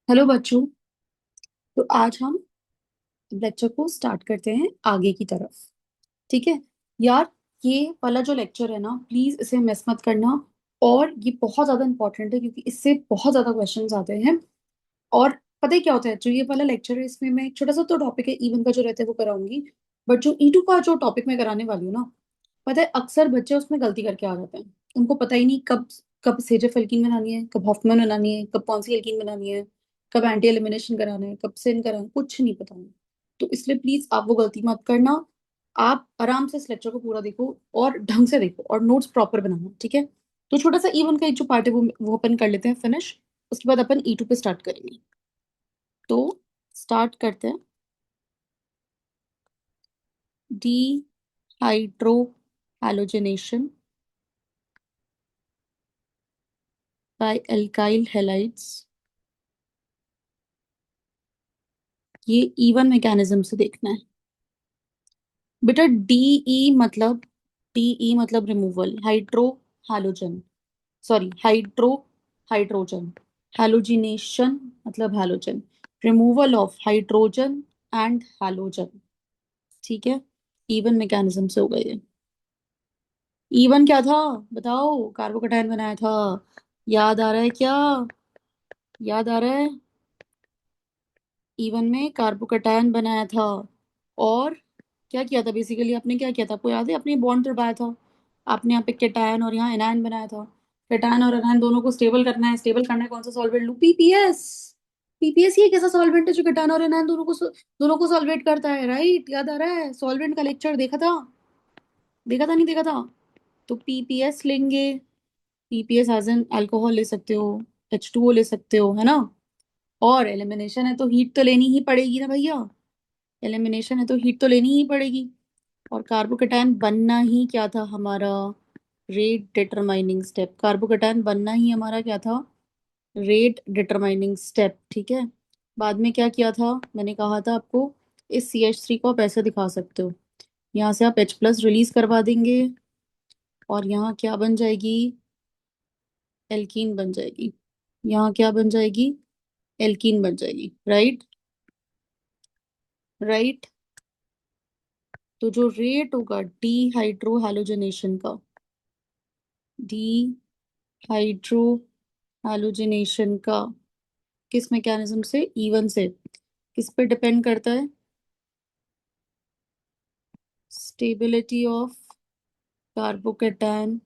Hello बच्चों। तो आज हम लेक्चर को स्टार्ट करते हैं आगे की तरफ। ठीक है यार। ये वाला जो लेक्चर है ना, प्लीज इसे मिस मत करना। और ये बहुत ज्यादा इंपॉर्टेंट है क्योंकि इससे बहुत ज्यादा क्वेश्चंस आते हैं। और पता है क्या होता है, जो ये वाला लेक्चर है इसमें मैं एक छोटा सा तो टॉपिक है इवन का जो रहता है वो कराऊंगी। बट जो ईटू का जो टॉपिक मैं कराने वाली हूँ ना, पता है अक्सर बच्चे उसमें गलती करके आ जाते हैं। उनको पता ही नहीं कब कब सेजेफ एल्कीन बनानी है, कब हॉफमैन बनानी है, कब कौन सी एल्कीन बनानी है, कब एंटी एलिमिनेशन कराना है, कब सिन कराना है, कुछ नहीं पता उन्हें। तो इसलिए प्लीज आप वो गलती मत करना। आप आराम से इस लेक्चर को पूरा देखो और ढंग से देखो और नोट्स प्रॉपर बनाना, ठीक है। तो छोटा सा ईवन का एक जो पार्ट है वो अपन कर लेते हैं फिनिश। उसके बाद अपन ई टू पे स्टार्ट करेंगे। तो स्टार्ट करते हैं। Dehydrohalogenation by alkyl halides. ये इवन मैकेनिज्म से देखना है बेटा। डीई मतलब removal, hydro halogen, sorry hydro hydrogen, halogenation मतलब halogen, removal of hydrogen and halogen. ठीक है, इवन मैकेनिज्म से हो गए ये। इवन क्या था बताओ, कार्बोकैटायन बनाया था। याद आ रहा है क्या? याद आ रहा है? इवन में कार्बोकैटायन बनाया था। और क्या किया था बेसिकली, आपने क्या किया था आपको याद है? आपने बॉन्ड तोड़वाया था। आपने यहाँ पे केटायन और यहाँ एनायन बनाया था। केटायन और एनायन दोनों को स्टेबल करना है। स्टेबल करना है कौन सा सॉल्वेंट लू? पीपीएस। पीपीएस ये कैसा सॉल्वेंट है जो केटायन और एनायन दोनों को सॉल्वेट करता है, राइट? याद आ रहा है? सॉल्वेंट का लेक्चर देखा था? देखा था नहीं देखा था? तो पीपीएस लेंगे। पीपीएस एज एन अल्कोहल ले सकते हो, H2O ले सकते हो, है ना। और एलिमिनेशन है तो हीट तो लेनी ही पड़ेगी ना भैया। एलिमिनेशन है तो हीट तो लेनी ही पड़ेगी। और कार्बोकेटायन बनना ही क्या था हमारा? Rate determining step. कार्बोकेटायन बनना ही हमारा क्या था? रेट डिटरमाइनिंग स्टेप, ठीक है। बाद में क्या किया था मैंने कहा था आपको? इस CH3 को आप ऐसे दिखा सकते हो। यहाँ से आप H+ रिलीज करवा देंगे और यहाँ क्या बन जाएगी? एल्कीन बन जाएगी। यहाँ क्या बन जाएगी? एल्कीन बन जाएगी, राइट? राइट। तो जो रेट होगा डीहाइड्रो हैलोजनेशन का, डीहाइड्रो हैलोजनेशन का, किस मैकेनिज्म से? इवन से। किस पे डिपेंड करता है? Stability of carbocation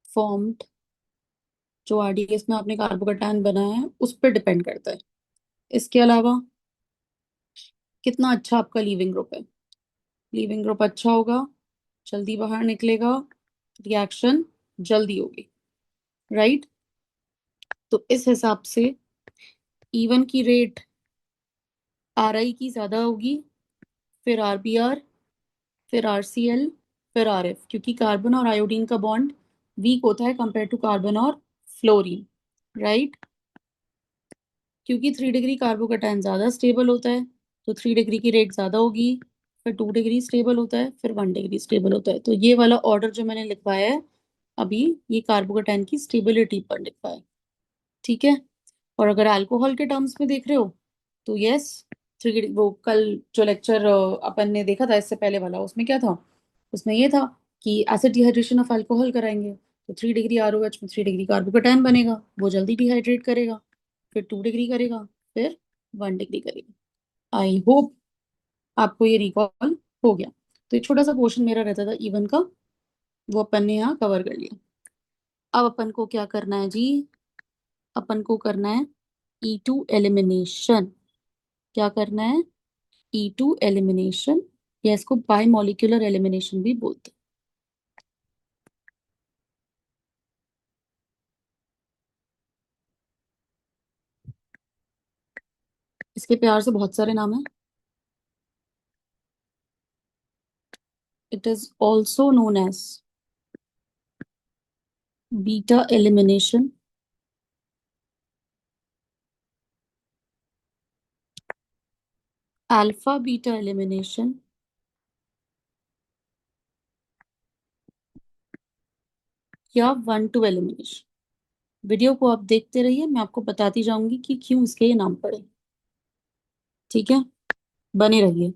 formed. जो RDS में आपने कार्बोकेटायन बनाया है उस पर डिपेंड करता है। इसके अलावा कितना अच्छा आपका लीविंग ग्रुप है। लीविंग ग्रुप अच्छा होगा, जल्दी बाहर निकलेगा, रिएक्शन जल्दी होगी, राइट। तो इस हिसाब से इवन की रेट RI की ज्यादा होगी, फिर RBr, फिर RCl, फिर RF, क्योंकि कार्बन और आयोडीन का बॉन्ड वीक होता है कंपेयर टू कार्बन और फ्लोरीन, राइट। क्योंकि 3 डिग्री कार्बोकैटायन ज्यादा स्टेबल होता है, तो 3 डिग्री की रेट ज्यादा होगी। फिर 2 डिग्री स्टेबल होता है, फिर 1 डिग्री स्टेबल होता है। तो ये वाला ऑर्डर जो मैंने लिखवाया है अभी, ये कार्बोकैटायन की स्टेबिलिटी पर लिखा है, ठीक है। और अगर अल्कोहल के टर्म्स में देख रहे हो तो यस, वो कल जो लेक्चर अपन ने देखा था इससे पहले वाला, उसमें क्या था? उसमें ये था कि एसिड डिहाइड्रेशन ऑफ अल्कोहल कराएंगे तो 3 डिग्री ROH में 3 डिग्री कार्बोकेटायन बनेगा, वो जल्दी डिहाइड्रेट करेगा। फिर 2 डिग्री करेगा, फिर 1 डिग्री करेगा। आई होप आपको ये रिकॉल हो गया। तो ये छोटा सा पोर्शन मेरा रहता था इवन का, वो अपन ने यहाँ कवर कर लिया। अब अपन को क्या करना है जी? अपन को करना है E2 एलिमिनेशन। क्या करना है? E2 एलिमिनेशन, या इसको बाय मॉलिक्यूलर एलिमिनेशन भी बोलते हैं। इसके प्यार से बहुत सारे नाम हैं। It is also known as beta elimination, alpha beta elimination, या 1-2 एलिमिनेशन। वीडियो को आप देखते रहिए, मैं आपको बताती जाऊंगी कि क्यों इसके ये नाम पड़े। ठीक है, बने रहिए।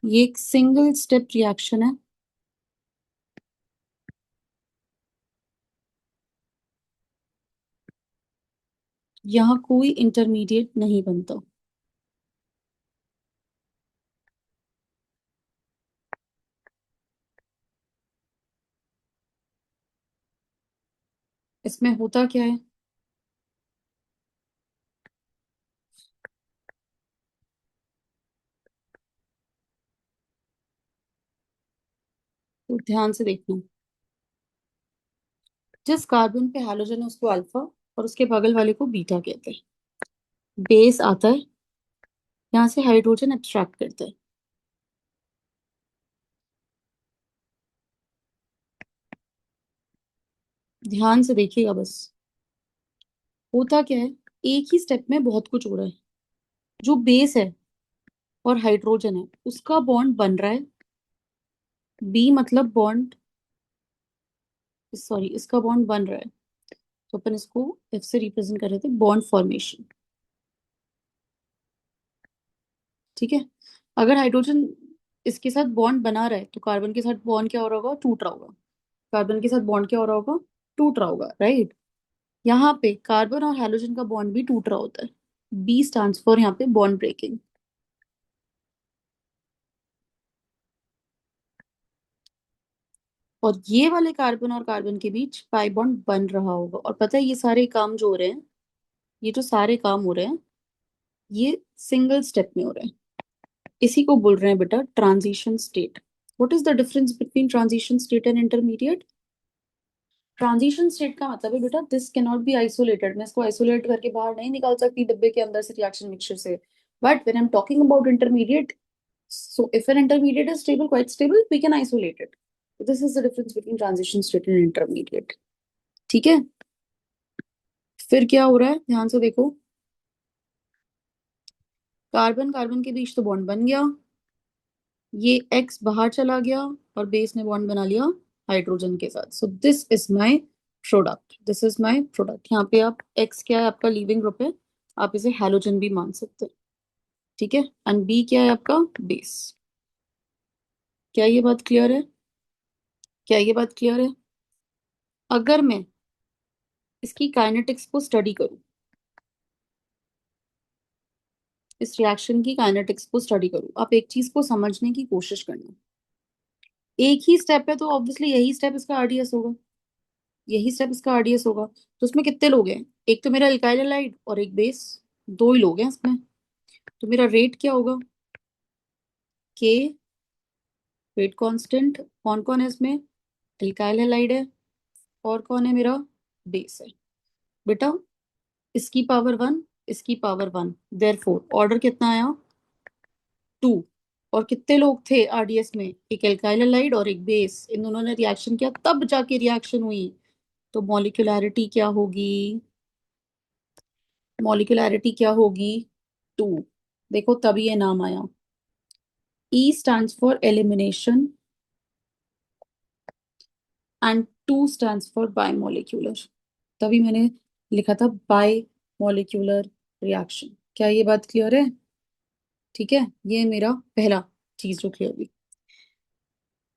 ये एक सिंगल स्टेप रिएक्शन है। यहाँ कोई इंटरमीडिएट नहीं बनता। इसमें होता क्या है? तो ध्यान से देखना। जिस कार्बन पे हैलोजन है उसको अल्फा, और उसके बगल वाले को बीटा कहते हैं। बेस आता है, यहाँ से हाइड्रोजन एक्सट्रैक्ट करते हैं। ध्यान से देखिएगा बस। होता क्या है, एक ही स्टेप में बहुत कुछ हो रहा है। जो बेस है और हाइड्रोजन है उसका बॉन्ड बन रहा है। बी मतलब बॉन्ड, सॉरी, इसका बॉन्ड बन रहा है। तो अपन इसको एफ से रिप्रेजेंट कर रहे थे, बॉन्ड फॉर्मेशन। ठीक है। अगर हाइड्रोजन इसके साथ बॉन्ड बना रहा है तो कार्बन के साथ बॉन्ड क्या हो रहा होगा? टूट रहा होगा। कार्बन के साथ बॉन्ड क्या हो रहा होगा? टूट रहा होगा, राइट। यहाँ पे कार्बन और हाइड्रोजन का बॉन्ड भी टूट रहा होता है। बी स्टैंड्स फॉर यहाँ पे बॉन्ड ब्रेकिंग। और ये वाले कार्बन और कार्बन के बीच पाई बॉन्ड बन रहा होगा। और पता है ये सारे काम जो हो रहे हैं, ये जो सारे काम हो रहे हैं, ये सिंगल स्टेप में हो रहे हैं। इसी को बोल रहे हैं बेटा transition state. What is the difference between transition state and intermediate? Transition state का मतलब है बेटा this can not be isolated. मैं इसको आइसोलेट करके बाहर नहीं निकाल सकती डिब्बे के अंदर से रिएक्शन मिक्सचर से। But when I am talking about intermediate, so if an intermediate is stable, quite stable, we can isolate it. So this is the difference between transition state and intermediate. ठीक है। फिर क्या हो रहा है, ध्यान से देखो। कार्बन कार्बन के बीच तो बॉन्ड बन गया, ये एक्स बाहर चला गया, और बेस ने बॉन्ड बना लिया हाइड्रोजन के साथ। So this is my product, this is my product. यहाँ पे आप एक्स क्या है? आपका लीविंग ग्रुप है, आप इसे हैलोजन भी मान सकते हैं। ठीक है। एंड बी क्या है? आपका बेस। क्या ये बात क्लियर है? क्या ये बात क्लियर है? अगर मैं इसकी काइनेटिक्स को स्टडी करूं, इस रिएक्शन की काइनेटिक्स को स्टडी करूं, आप एक चीज को समझने की कोशिश करना। एक ही स्टेप है तो ऑब्वियसली यही स्टेप इसका आरडीएस होगा। यही स्टेप इसका आरडीएस होगा। तो उसमें कितने लोग हैं? एक तो मेरा अल्काइल हैलाइड और एक बेस। दो ही लोग हैं इसमें। तो मेरा रेट क्या होगा? के, रेट कांस्टेंट। कौन कौन है इसमें? अल्काइल हैलाइड है, और कौन है मेरा? बेस है। बेटा इसकी पावर 1, इसकी पावर 1, देयरफॉर ऑर्डर कितना आया? 2। और कितने लोग थे आरडीएस में? एक एल्काइल हैलाइड और एक बेस। इन दोनों ने रिएक्शन किया तब जाके रिएक्शन हुई। तो मॉलिक्यूलैरिटी क्या होगी? मॉलिक्यूलैरिटी क्या होगी? 2। देखो तभी ये नाम आया। E stands for elimination and 2 stands for bimolecular। तभी मैंने लिखा था बाय मॉलिक्यूलर रिएक्शन। क्या ये बात क्लियर है? ठीक है। ये मेरा पहला चीज जो क्लियर हुई।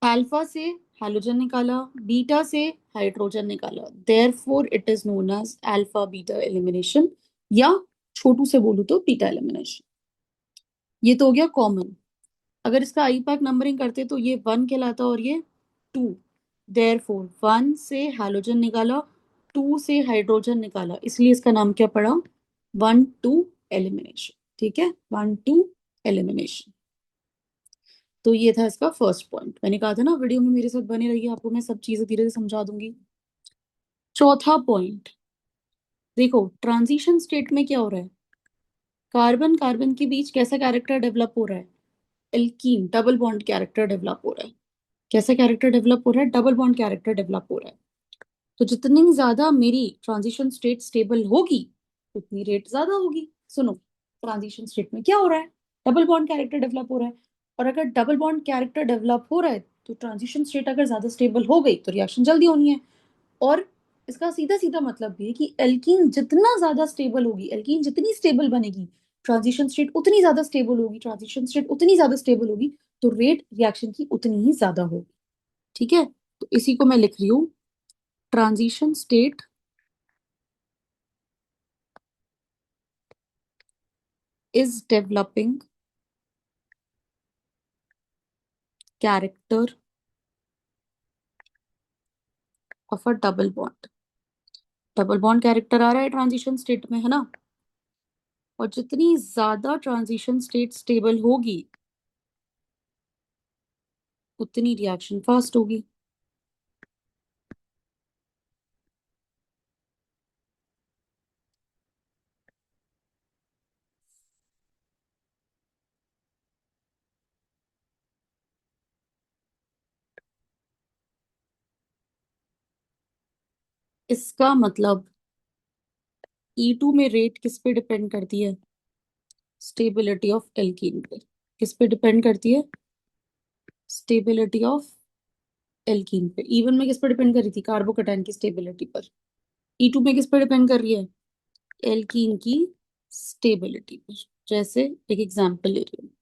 अल्फा से हाइड्रोजन निकाला, बीटा से हाइड्रोजन निकाला, therefore it is known as alpha beta elimination, या छोटू से बोलूं तो बीटा एलिमिनेशन। ये तो हो गया कॉमन। अगर इसका आई पैक नंबरिंग करते तो ये 1 कहलाता और ये 2। देयरफॉर 1 से हाइड्रोजन निकाला, 2 से हाइड्रोजन निकाला, इसलिए इसका नाम क्या पड़ा? 1-2 एलिमिनेशन। ठीक है, 1-2 एलिमिनेशन। तो ये था इसका फर्स्ट पॉइंट। मैंने कहा था ना वीडियो में मेरे साथ बने रहिए, आपको मैं सब चीजें धीरे धीरे समझा दूंगी। चौथा पॉइंट देखो, ट्रांजिशन स्टेट में क्या हो रहा है? कार्बन कार्बन के बीच कैसा कैरेक्टर डेवलप हो रहा है? Alkene double bond character develop हो रहा है। कैसा कैरेक्टर डेवलप हो रहा है? डबल बॉन्ड कैरेक्टर डेवलप हो रहा है। तो जितनी ज्यादा मेरी ट्रांजिशन स्टेट स्टेबल होगी, उतनी रेट ज्यादा होगी। सुनो, ट्रांजिशन स्टेट में क्या हो रहा है? डबल बॉन्ड कैरेक्टर डेवलप हो रहा है। और अगर डबल बॉन्ड कैरेक्टर डेवलप हो रहा है तो ट्रांजिशन स्टेट अगर ज्यादा स्टेबल हो गई तो रिएक्शन जल्दी होनी है। और इसका सीधा सीधा मतलब भी है कि एल्कीन जितना ज्यादा स्टेबल होगी, एल्कीन जितनी स्टेबल बनेगी, ट्रांजिशन स्टेट उतनी ज्यादा स्टेबल होगी, ट्रांजिशन स्टेट उतनी ज्यादा स्टेबल होगी, तो रेट रिएक्शन की उतनी ही ज्यादा होगी। ठीक है, तो इसी को मैं लिख रही हूँ, transition state is developing character of a double bond। Double bond character आ रहा है ट्रांजिशन स्टेट में, है ना। और जितनी ज्यादा ट्रांजिशन स्टेट स्टेबल होगी उतनी रिएक्शन फास्ट होगी। इसका मतलब E2 में रेट किस पे डिपेंड करती है? स्टेबिलिटी ऑफ एल्कीन पे। किस पे डिपेंड करती है? स्टेबिलिटी ऑफ एल्कीन पे। इवन में किस पे डिपेंड कर रही थी? कार्बोकैटायन की स्टेबिलिटी पर। E2 में किस पे डिपेंड कर रही है? एल्कीन की स्टेबिलिटी पर। जैसे एक एग्जांपल ले रही हूँ।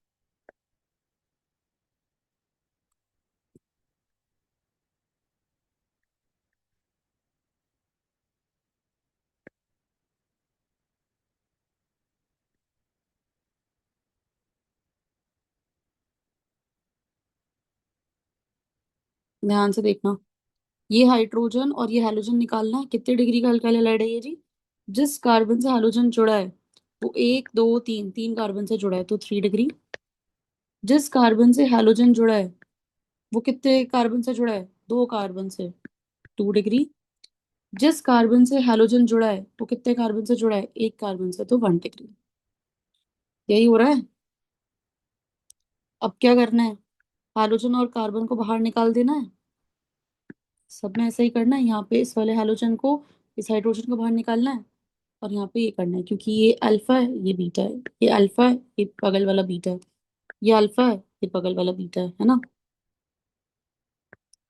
ध्यान से देखना, ये हाइड्रोजन और ये हैलोजन निकालना है। कितने डिग्री का अल्काइल हैलाइड है ये जी? जिस कार्बन से हैलोजन जुड़ा है वो एक दो तीन तीन कार्बन से जुड़ा है, तो 3 डिग्री। जिस कार्बन से हैलोजन जुड़ा है वो कितने कार्बन से जुड़ा है? 2 कार्बन से, 2 डिग्री। जिस कार्बन से हैलोजन जुड़ा है वो कितने कार्बन से जुड़ा है? एक कार्बन से, तो 1 डिग्री। यही हो रहा है। अब क्या करना है? हैलोजन और कार्बन को बाहर निकाल देना है। सब में ऐसा ही करना है। यहाँ पे इस वाले हैलोजन को, इस हाइड्रोजन को बाहर निकालना है। और यहाँ पे ये करना है, क्योंकि ये अल्फा है ये बीटा है, ये अल्फा है ये बगल वाला बीटा है, ये अल्फा है ये बगल वाला बीटा है ना।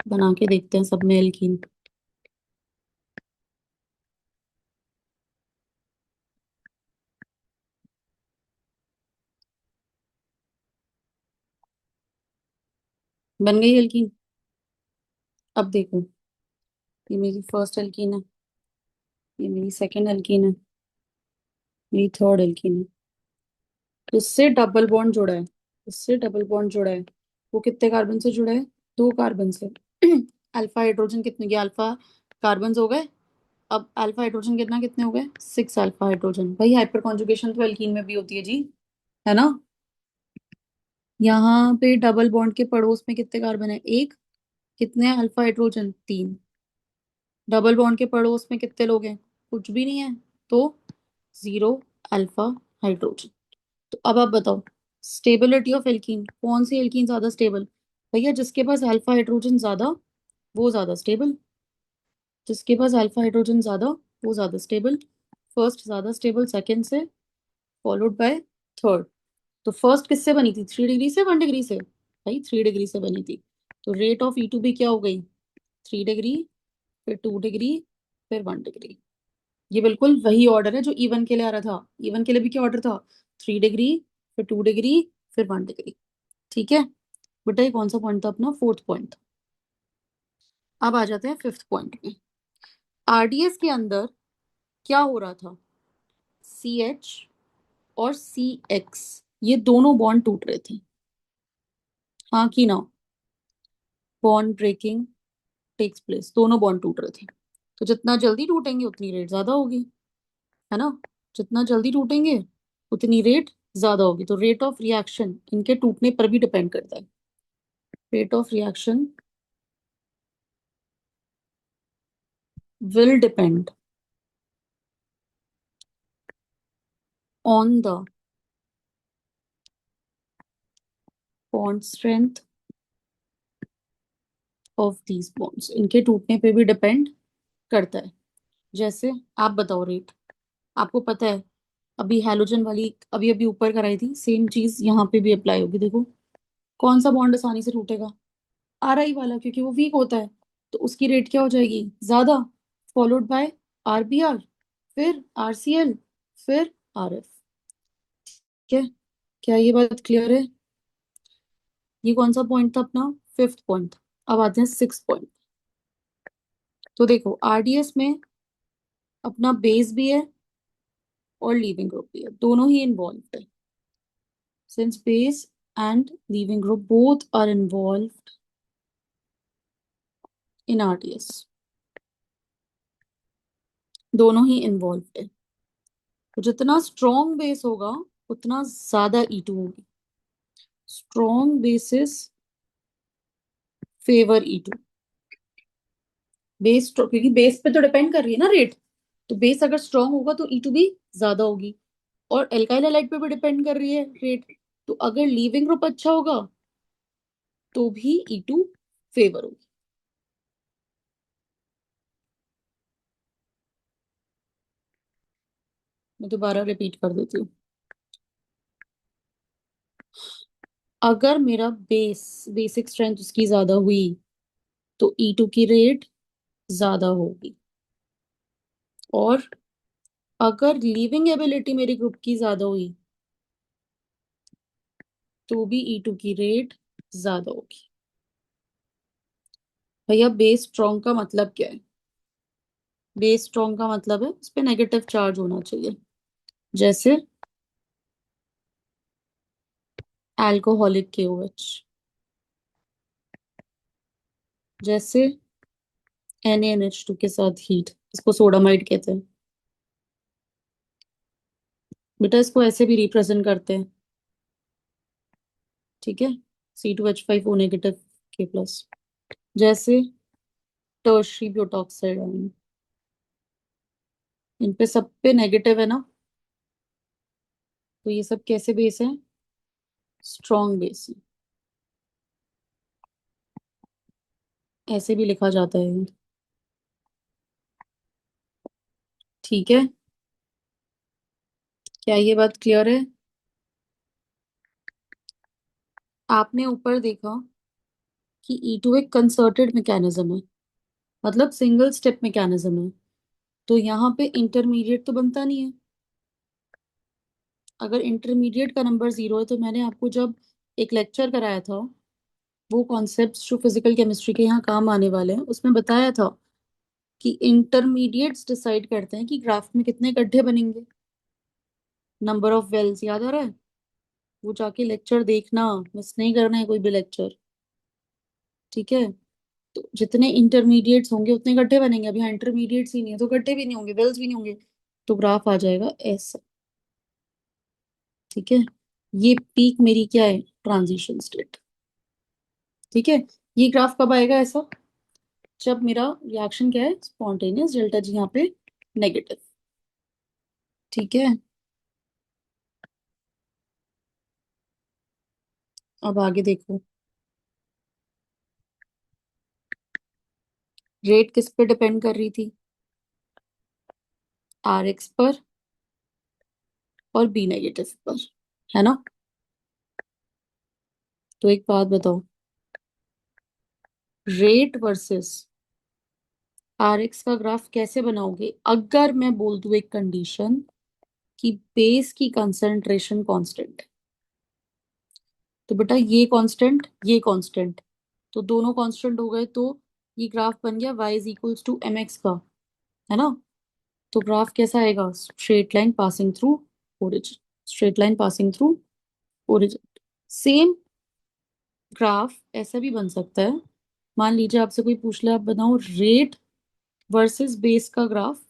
बना के देखते हैं सब में एल्कीन। बन गई एल्कीन। अब देखो, ये मेरी फर्स्ट एल्कीन है, ये मेरी सेकंड एल्कीन है, मेरी थर्ड एल्कीन है। इससे डबल बॉन्ड जुड़ा है, इससे डबल बॉन्ड जुड़ा है, वो कितने कार्बन से जुड़ा है? 2 कार्बन से। अल्फा हाइड्रोजन कितने, ये अल्फा कार्बन हो गए। अब अल्फा हाइड्रोजन कितना, कितने हो गए? 6 अल्फा हाइड्रोजन। भाई हाइपर कॉन्जुगेशन तो एल्कीन में भी होती है जी, है ना। यहाँ पे डबल बॉन्ड के पड़ोस में कितने कार्बन है? एक। कितने हैं अल्फा हाइड्रोजन? 3। डबल बॉन्ड के पड़ोस में कितने लोग हैं? कुछ भी नहीं है, तो 0 अल्फा हाइड्रोजन। तो अब आप बताओ, स्टेबिलिटी ऑफ एल्कीन, कौन सी एल्कीन ज्यादा स्टेबल? भैया जिसके पास अल्फा हाइड्रोजन ज्यादा वो ज्यादा स्टेबल। जिसके पास अल्फा हाइड्रोजन ज्यादा वो ज्यादा स्टेबल। फर्स्ट ज्यादा स्टेबल सेकंड से, फॉलोड बाय थर्ड। तो फर्स्ट किससे बनी थी? 3 डिग्री से, 1 डिग्री से? भाई 3 डिग्री से बनी थी। तो रेट ऑफ E2 भी क्या हो गई? 3 डिग्री, फिर 2 डिग्री, फिर 1 डिग्री। ये बिल्कुल वही ऑर्डर है जो E1 के लिए आ रहा था। E1 के लिए भी क्या ऑर्डर था? 3 डिग्री, फिर 2 डिग्री, फिर 1 डिग्री। ठीक है बेटा, ये कौन सा पॉइंट था अपना? Fourth point. अब आ जाते हैं फिफ्थ पॉइंट में। आरडीएस के अंदर क्या हो रहा था? CH और CX, ये दोनों बॉन्ड टूट रहे थे। हाँ कि ना? बॉन्ड ब्रेकिंग टेक्स प्लेस, दोनों बॉन्ड टूट रहे थे। तो जितना जल्दी टूटेंगे उतनी रेट ज्यादा होगी, है ना। जितना जल्दी टूटेंगे उतनी रेट ज्यादा होगी। तो रेट ऑफ रिएक्शन इनके टूटने पर भी डिपेंड करता है। Rate of reaction will depend on the bond strength of these bonds. इनके टूटने पे भी डिपेंड करता है। जैसे आप बताओ रेट, आपको पता है। अभी हैलोजन वाली अभी अभी ऊपर कराई थी, सेम चीज यहाँ पे भी अप्लाई होगी। देखो कौन सा बॉन्ड आसानी से टूटेगा? आर आई वाला, क्योंकि वो वीक होता है, तो उसकी रेट क्या हो जाएगी, ज्यादा, followed by R B R, फिर आर सी एल, फिर आर एफ। क्या, क्या ये बात क्लियर है? ये कौन सा पॉइंट था अपना, फिफ्थ पॉइंट। अब आते हैं सिक्स पॉइंट। तो देखो आरडीएस में अपना बेस भी है और लीविंग ग्रुप भी है, दोनों ही इन्वॉल्व है। Since base and leaving group both are involve in RDS, दोनों ही इन्वॉल्व है। तो जितना स्ट्रॉन्ग बेस होगा उतना ज्यादा E2 होगी। Strong bases favour E2। Base, क्योंकि बेस पे तो डिपेंड कर रही है ना रेट, तो बेस अगर स्ट्रॉन्ग होगा तो E2 भी ज्यादा होगी। और एल्काइल हैलाइड पे भी डिपेंड कर रही है रेट, तो अगर लीविंग ग्रुप अच्छा होगा तो भी E2 फेवर होगी। मैं दोबारा रिपीट कर देती हूँ। अगर मेरा बेसिक स्ट्रेंथ उसकी ज्यादा हुई तो E2 की रेट ज्यादा होगी। और अगर लीविंग एबिलिटी मेरी ग्रुप की ज्यादा हुई तो भी E2 की रेट ज्यादा होगी। भैया बेस स्ट्रॉन्ग का मतलब क्या है? बेस स्ट्रॉन्ग का मतलब है उस पे नेगेटिव चार्ज होना चाहिए। जैसे अल्कोहलिक KOH, जैसे NaNH2 के साथ हीट, इसको सोडामाइड कहते हैं। बेटा इसको ऐसे भी रिप्रेजेंट करते हैं, ठीक है, C2H5O नेगेटिव K+। जैसे टर्शरी ब्यूटॉक्साइड आयन, इन पे सब पे नेगेटिव है ना, तो ये सब कैसे बेस है, स्ट्रॉन्ग बेस है। ऐसे भी लिखा जाता है, ठीक है। क्या ये बात क्लियर है? आपने ऊपर देखा कि E2 एक कंसर्टेड मैकेनिज्म है, मतलब सिंगल स्टेप मैकेनिज्म है, तो यहाँ पे इंटरमीडिएट तो बनता नहीं है। अगर इंटरमीडिएट का नंबर जीरो है, तो मैंने आपको जब एक लेक्चर कराया था, वो कॉन्सेप्ट्स जो फिजिकल केमिस्ट्री के यहाँ काम आने वाले हैं, उसमें बताया था कि इंटरमीडिएट्स डिसाइड करते हैं कि ग्राफ में कितने गड्ढे बनेंगे, नंबर ऑफ वेल्स, याद आ रहा है? वो जाके लेक्चर देखना, मिस नहीं करना है कोई भी लेक्चर, ठीक है। तो जितने इंटरमीडिएट्स होंगे उतने गड्ढे बनेंगे। अभी यहाँ इंटरमीडिएट्स ही नहीं है तो गड्ढे भी नहीं होंगे, वेल्स भी नहीं होंगे, तो ग्राफ आ जाएगा ऐसा, ठीक है। ये पीक मेरी क्या है, ट्रांजिशन स्टेट, ठीक है। ये ग्राफ कब आएगा ऐसा, जब मेरा रिएक्शन क्या है, स्पॉन्टेनियस, डेल्टा जी यहाँ पे नेगेटिव, ठीक है। अब आगे देखो, रेट किस पे डिपेंड कर रही थी, RX पर और B नेगेटिव पर, है ना। तो एक बात बताओ, रेट वर्सेस RX का ग्राफ कैसे बनाओगे अगर मैं बोल दूं एक कंडीशन कि बेस की कंसंट्रेशन कांस्टेंट है। तो बेटा ये कांस्टेंट, ये कांस्टेंट, तो दोनों कांस्टेंट हो गए, तो ये ग्राफ बन गया y is equals to mx का, है ना। तो ग्राफ कैसा आएगा, straight line passing through origin, straight line passing through origin. Same graph ऐसा भी बन सकता है, मान लीजिए आपसे कोई पूछ ले, आप बताओ रेट वर्सेस बेस का ग्राफ,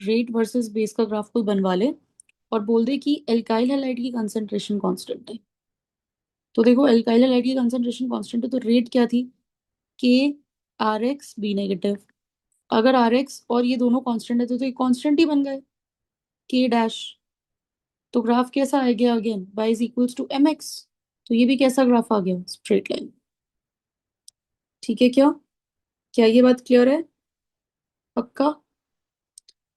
रेट वर्सेस बेस का ग्राफ कोई बनवा ले और बोल दे कि एल्काइल हैलाइड की कंसंट्रेशन कांस्टेंट है। तो देखो एल्काइल हैलाइड की कंसंट्रेशन कांस्टेंट है, तो रेट क्या थी, K RX B नेगेटिव। अगर RX और ये दोनों कांस्टेंट है तो ये कांस्टेंट ही बन गए, K डैश। तो ग्राफ कैसा आ गया again, y is equals to mx। तो ये भी कैसा ग्राफ आ गया, स्ट्रेट लाइन, ठीक है। क्या, क्या ये बात क्लियर है, पक्का?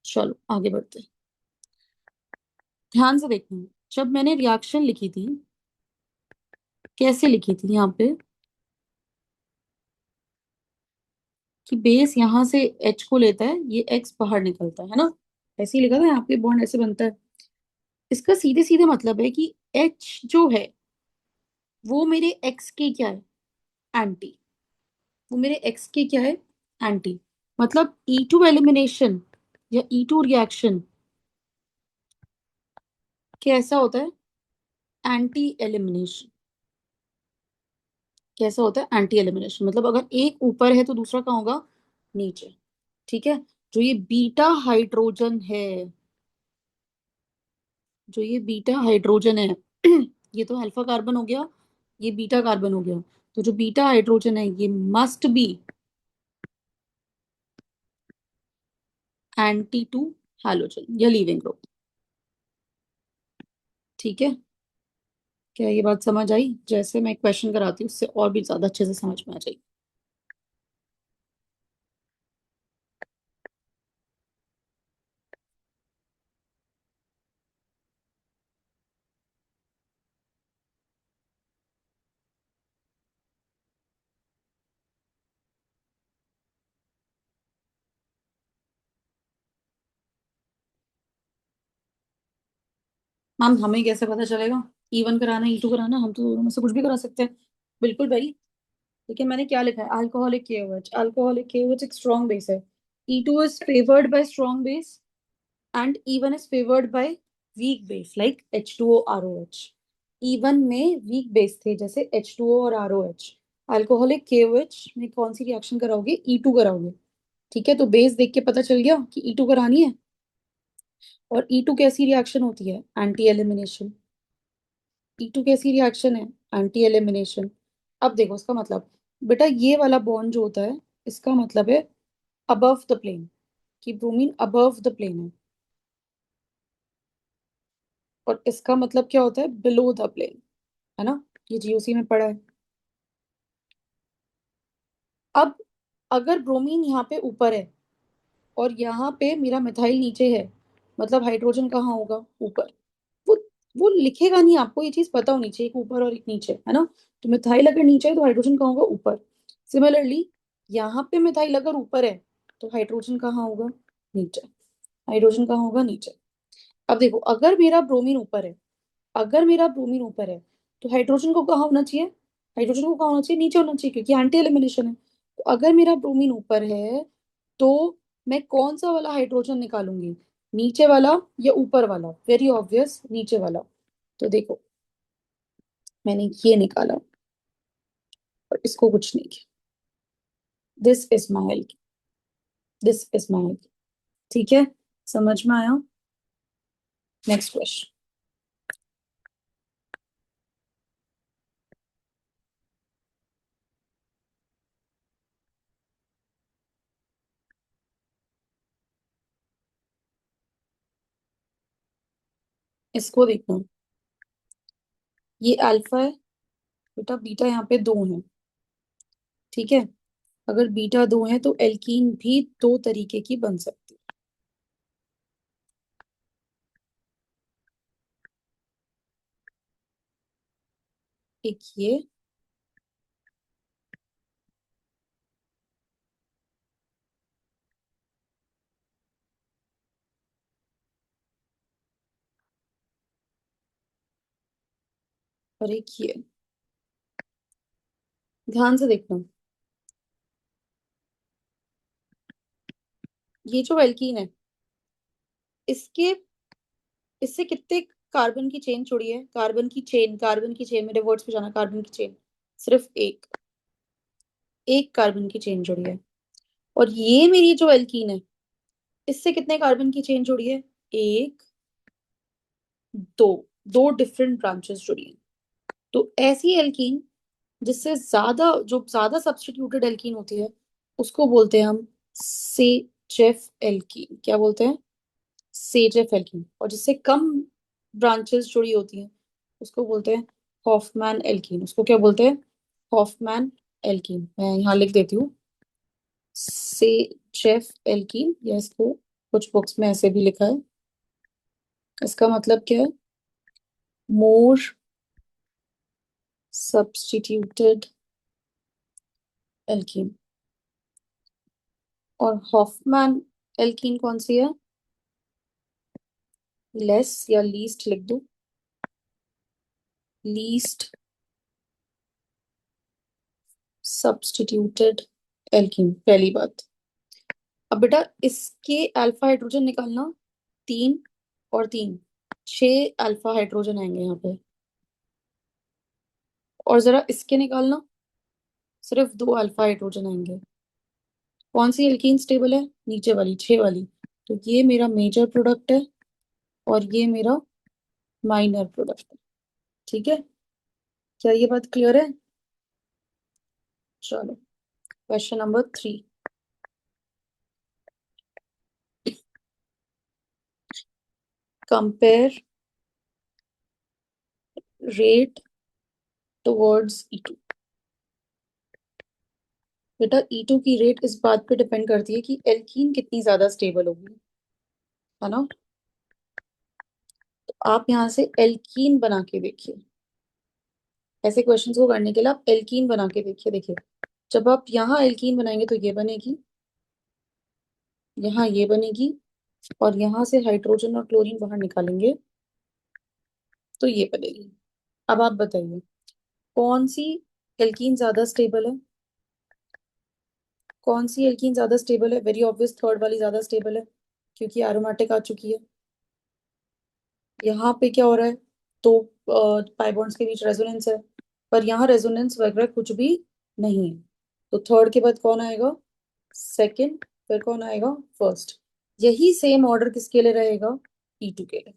चलो आगे बढ़ते हैं। ध्यान से देखना, जब मैंने रिएक्शन लिखी थी, कैसे लिखी थी यहाँ पे, कि बेस यहाँ से एच को लेता है, ये एक्स बाहर निकलता है ना। ऐसे ही लिखा था यहाँ पे, बॉन्ड ऐसे बनता है। इसका सीधे सीधे मतलब है कि एच जो है वो मेरे एक्स के क्या है, एंटी। वो मेरे एक्स के क्या है, एंटी। मतलब E2 एलिमिनेशन या E2 रिएक्शन कैसा होता है, एंटी एलिमिनेशन। कैसा होता है, एंटी एलिमिनेशन। मतलब अगर एक ऊपर है तो दूसरा कहाँ होगा, नीचे। ठीक है। जो ये बीटा हाइड्रोजन है, जो ये बीटा हाइड्रोजन है ये तो अल्फा कार्बन हो गया, ये बीटा कार्बन हो गया। तो जो बीटा हाइड्रोजन है ये must be anti to halogen या लीविंग ग्रुप। ठीक है। क्या ये बात समझ आई? जैसे मैं क्वेश्चन कराती हूँ उससे और भी ज्यादा अच्छे से समझ में आ जाएगी। मैम हमें कैसे पता चलेगा, E1 कराना E2 कराना, हम तो दोनों में से कुछ भी करा सकते हैं। बिल्कुल भाई। लेकिन मैंने क्या लिखा है, अल्कोहलिक KOH। अल्कोहलिक KOH एक स्ट्रॉन्ग बेस है। E2 is favoured bye strong base and E1 is favored by weak base like H2O ROH। E1 में weak base थे जैसे H2O और ROH। अल्कोहलिक KOH में कौन सी रिएक्शन कराओगे, E2 कराओगे। ठीक है, तो बेस देख के पता चल गया कि E2 करानी है। और E2 कैसी रिएक्शन होती है, एंटी एलिमिनेशन। E2 कैसी रिएक्शन है, एंटी एलिमिनेशन। अब देखो इसका मतलब, बेटा ये वाला बॉन्ड जो होता है इसका मतलब है अबव द प्लेन, कि ब्रोमीन अबव द प्लेन है। और इसका मतलब क्या होता है, बिलो द प्लेन, है ना। ये GOC में पढ़ा है। अब अगर ब्रोमीन यहाँ पे ऊपर है और यहाँ पे मेरा मिथाइल नीचे है, मतलब हाइड्रोजन कहाँ होगा, ऊपर। वो वो लिखेगा नहीं, आपको ये चीज पता होनी चाहिए, एक ऊपर और एक नीचे, है ना। तो मिथाइल अगर नीचे है तो हाइड्रोजन कहाँ होगा, ऊपर। सिमिलरली यहाँ पे मिथाइल अगर ऊपर है तो हाइड्रोजन कहाँ होगा, नीचे। हाइड्रोजन कहाँ होगा, नीचे। अब देखो, अगर मेरा ब्रोमीन ऊपर है, अगर मेरा ब्रोमीन ऊपर है तो हाइड्रोजन को कहाँ होना चाहिए, हाइड्रोजन को कहाँ होना चाहिए, नीचे होना चाहिए, क्योंकि एंटी एलिमिनेशन है। तो अगर मेरा ब्रोमीन ऊपर है तो मैं कौन सा वाला हाइड्रोजन निकालूंगी, नीचे वाला या ऊपर वाला। वेरी ऑब्वियस, नीचे वाला। तो देखो, मैंने ये निकाला और इसको कुछ नहीं किया। This is my एल्की, this is my एल्की। ठीक है, समझ में आया। Next question. इसको देखना, ये अल्फा है बेटा, बीटा यहाँ पे दो है। ठीक है। अगर बीटा दो है तो एल्कीन भी दो तरीके की बन सकती है, एक ये और एक ये। ध्यान से देखना, ये जो एल्कीन है, इसके इससे कितने कार्बन की चेन जुड़ी है, कार्बन की चेन, कार्बन की चेन, मेरे वर्ड्स पे जाना, कार्बन की चेन सिर्फ एक, एक कार्बन की चेन जुड़ी है। और ये मेरी जो एल्कीन है, इससे कितने कार्बन की चेन जुड़ी है, एक, दो, दो डिफरेंट ब्रांचेस जुड़ी है। तो ऐसी एल्कीन जिससे ज्यादा, जो ज्यादा सब्स्टिट्यूटेड एल्कीन होती है उसको बोलते हैं हम सेजेफ एल्कीन। क्या बोलते हैं, सेजेफ एल्कीन। और जिससे कम ब्रांचेस जुड़ी होती हैं उसको बोलते हैं हॉफमैन एल्कीन। उसको क्या बोलते हैं, हॉफमैन एल्कीन। मैं यहाँ लिख देती हूँ, सेजेफ एल्कीन, या इसको कुछ बुक्स में ऐसे भी लिखा है। इसका मतलब क्या है, मोर सब्स्टिट्यूटेड एल्कीन। और हॉफमैन एल्कीन कौन सी है? लेस या लीस्ट लिख दो। लीस्ट सब्स्टिट्यूटेड एल्कीन, पहली बात। अब बेटा इसके अल्फा हाइड्रोजन निकालना, 3 और 3, 6 अल्फा हाइड्रोजन आएंगे यहाँ पे। और जरा इसके निकालना, सिर्फ 2 अल्फा हाइड्रोजन आएंगे। कौन सी एल्कीन स्टेबल है? नीचे वाली, 6 वाली। तो ये मेरा मेजर प्रोडक्ट है और ये मेरा माइनर प्रोडक्ट है। ठीक है, क्या ये बात क्लियर है? चलो, question number 3। Compare rate towards E2। बेटा E2 की रेट इस बात पे डिपेंड करती है कि एल्कीन कितनी ज्यादा स्टेबल होगी, है ना? तो आप यहाँ से एल्कीन बना के देखिए। ऐसे क्वेश्चंस को करने के लिए आप एल्कीन बना के देखिए। देखिए, जब आप यहाँ एल्कीन बनाएंगे तो ये बनेगी, यहाँ ये बनेगी, और यहाँ से हाइड्रोजन और क्लोरीन बाहर निकालेंगे तो ये बनेगी। अब आप बताइए कौन सी एल्कीन ज्यादा स्टेबल है? कौन सी एल्कीन ज्यादा स्टेबल है? वेरी ऑब्वियस, थर्ड वाली ज्यादा स्टेबल है, क्योंकि एरोमेटिक आ चुकी है। यहाँ पे क्या हो रहा है? तो पाई बॉन्ड्स के बीच रेजोनेंस है, पर यहाँ रेजोनेंस वगैरह कुछ भी नहीं है। तो थर्ड के बाद कौन आएगा? सेकंड। फिर कौन आएगा? फर्स्ट। यही सेम ऑर्डर किसके लिए रहेगा? E2 के लिए।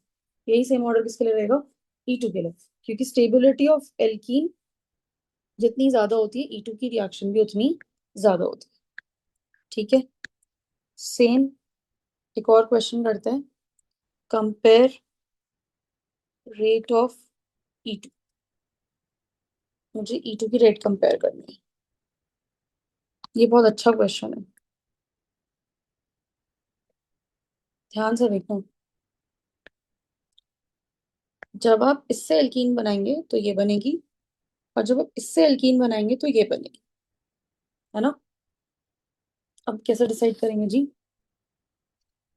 यही सेम ऑर्डर किसके लिए रहेगा? E2 के लिए, क्योंकि स्टेबिलिटी ऑफ एल्कीन जितनी ज्यादा होती है E2 की रिएक्शन भी उतनी ज्यादा होती है। ठीक है, सेम एक और क्वेश्चन करते हैं। Compare rate of E2। मुझे E2 की रेट कंपेयर करनी है। ये बहुत अच्छा क्वेश्चन है, ध्यान से देखना। जब आप इससे एल्कीन बनाएंगे तो ये बनेगी, और जब आप इससे एल्कीन बनाएंगे तो ये बनेगी, है ना? अब कैसे डिसाइड करेंगे जी?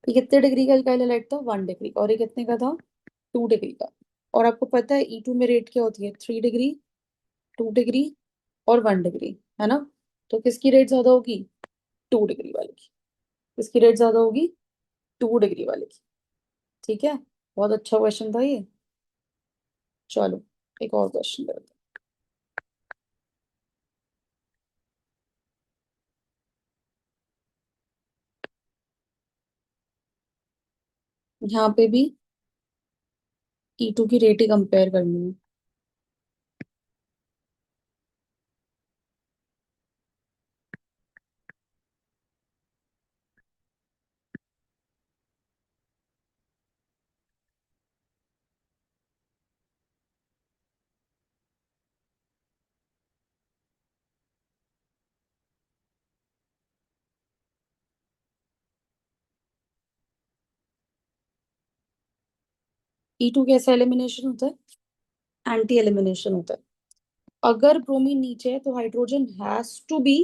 ये कितने डिग्री का अल्काइल हैलाइड था? 1 डिग्री। और ये कितने का था? 2 डिग्री का। और आपको पता है E2 में रेट क्या होती है? 3 डिग्री, 2 डिग्री और 1 डिग्री, है ना? तो किसकी रेट ज्यादा होगी? 2 डिग्री वाले की। किसकी रेट ज्यादा होगी? 2 डिग्री वाले की। ठीक है, बहुत अच्छा क्वेश्चन था ये। चलो, एक और क्वेश्चन करते हैं। यहाँ पे भी E2 की रेट ही कंपेयर करनी है। E2 कैसा एलिमिनेशन होता है? एंटी एलिमिनेशन होता है। अगर ब्रोमीन नीचे है तो hydrogen has to be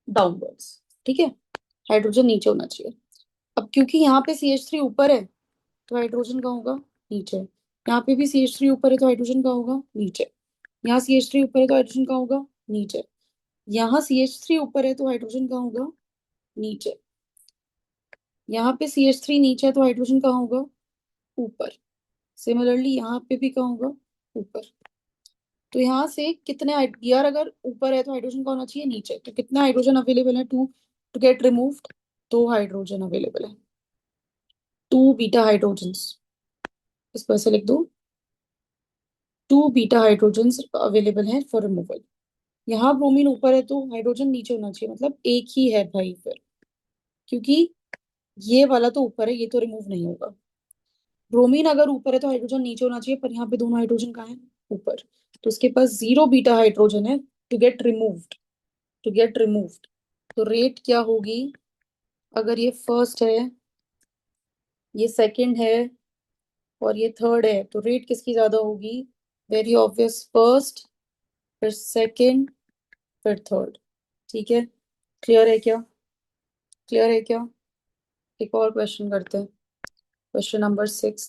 downwards. ठीक है, हाइड्रोजन नीचे होना चाहिए। अब क्योंकि यहाँ पे CH3 ऊपर है तो हाइड्रोजन कहाँ होगा? नीचे। यहाँ पे भी CH3 ऊपर है तो हाइड्रोजन कहाँ होगा? नीचे। यहाँ CH3 ऊपर है तो हाइड्रोजन कहाँ होगा? नीचे। यहाँ CH3 ऊपर है तो हाइड्रोजन कहाँ होगा? नीचे। यहाँ पे CH3 नीचे है तो हाइड्रोजन कहाँ होगा? ऊपर। सिमिलरली यहाँ पे भी कहाँ होगा? ऊपर। तो यहाँ से कितने यार, अगर ऊपर है तो हाइड्रोजन का होना चाहिए नीचे, तो कितना हाइड्रोजन अवेलेबल है to to get removed? 2 hydrogen available है, 2 बीटा हाइड्रोजन्स। इस पर से लिख दो, 2 बीटा हाइड्रोजन्स अवेलेबल हैं फॉर रिमूवल। यहाँ ब्रोमीन ऊपर है तो हाइड्रोजन नीचे होना चाहिए, मतलब एक ही है भाई फिर, क्योंकि ये वाला तो ऊपर है, ये तो रिमूव नहीं होगा। ब्रोमीन अगर ऊपर है तो हाइड्रोजन नीचे होना चाहिए, पर यहाँ पे दोनों हाइड्रोजन कहाँ है? ऊपर। तो उसके पास 0 बीटा हाइड्रोजन है to get removed, to get removed. तो रेट क्या होगी? अगर ये फर्स्ट है, ये सेकंड है, और ये थर्ड है, तो रेट किसकी ज्यादा होगी? वेरी ऑब्वियस, फर्स्ट, फिर सेकंड, फिर थर्ड। ठीक है, क्लियर है क्या? क्लियर है क्या? एक और क्वेश्चन करते हैं। Question number 6।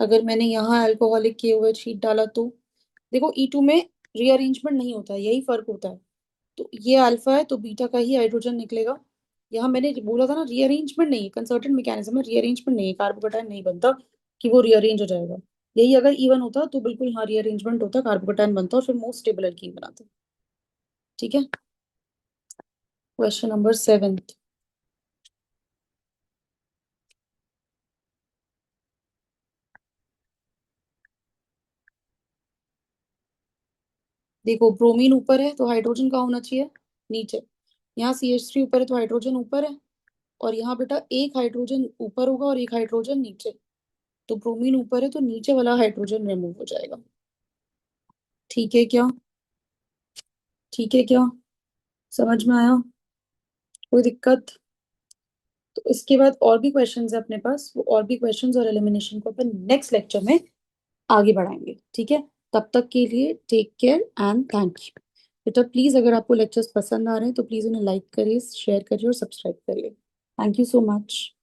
अगर मैंने यहाँ अल्कोहलिक किए हुए शीट डाला तो देखो E2 में रीअरेंजमेंट नहीं होता है, यही फर्क होता है। तो ये अल्फा है तो बीटा का ही हाइड्रोजन निकलेगा। यहाँ मैंने बोला था ना, रीअरेंजमेंट नहीं है, कंसर्टेड मैकेनिज्म है, रीअरेंजमेंट नहीं है, कार्बोकेटाइन नहीं बनता कि वो रीअरेंज हो जाएगा। यही अगर इवन होता तो बिल्कुल हाँ रीअरेंजमेंट होता, कार्बोकेटाइन बनता और फिर मोस्ट स्टेबल एल्कीन बनाता। ठीक है। Question number 7। देखो ब्रोमीन ऊपर है तो हाइड्रोजन कहाँ होना चाहिए? नीचे। यहाँ CH3 ऊपर है तो हाइड्रोजन ऊपर है। और यहाँ बेटा एक हाइड्रोजन ऊपर होगा और एक हाइड्रोजन नीचे। तो ब्रोमीन ऊपर है तो नीचे वाला हाइड्रोजन रिमूव हो जाएगा। ठीक है क्या? ठीक है क्या? समझ में आया? कोई दिक्कत? तो इसके बाद और भी क्वेश्चंस है अपने पास, वो और भी क्वेश्चंस और एलिमिनेशन को अपन नेक्स्ट लेक्चर में आगे बढ़ाएंगे। ठीक है। तब तक के लिए take care and thank you. बेटा प्लीज अगर आपको लेक्चर्स पसंद आ रहे हैं तो प्लीज उन्हें लाइक करिए, शेयर करिए और सब्सक्राइब करिए। Thank you so much.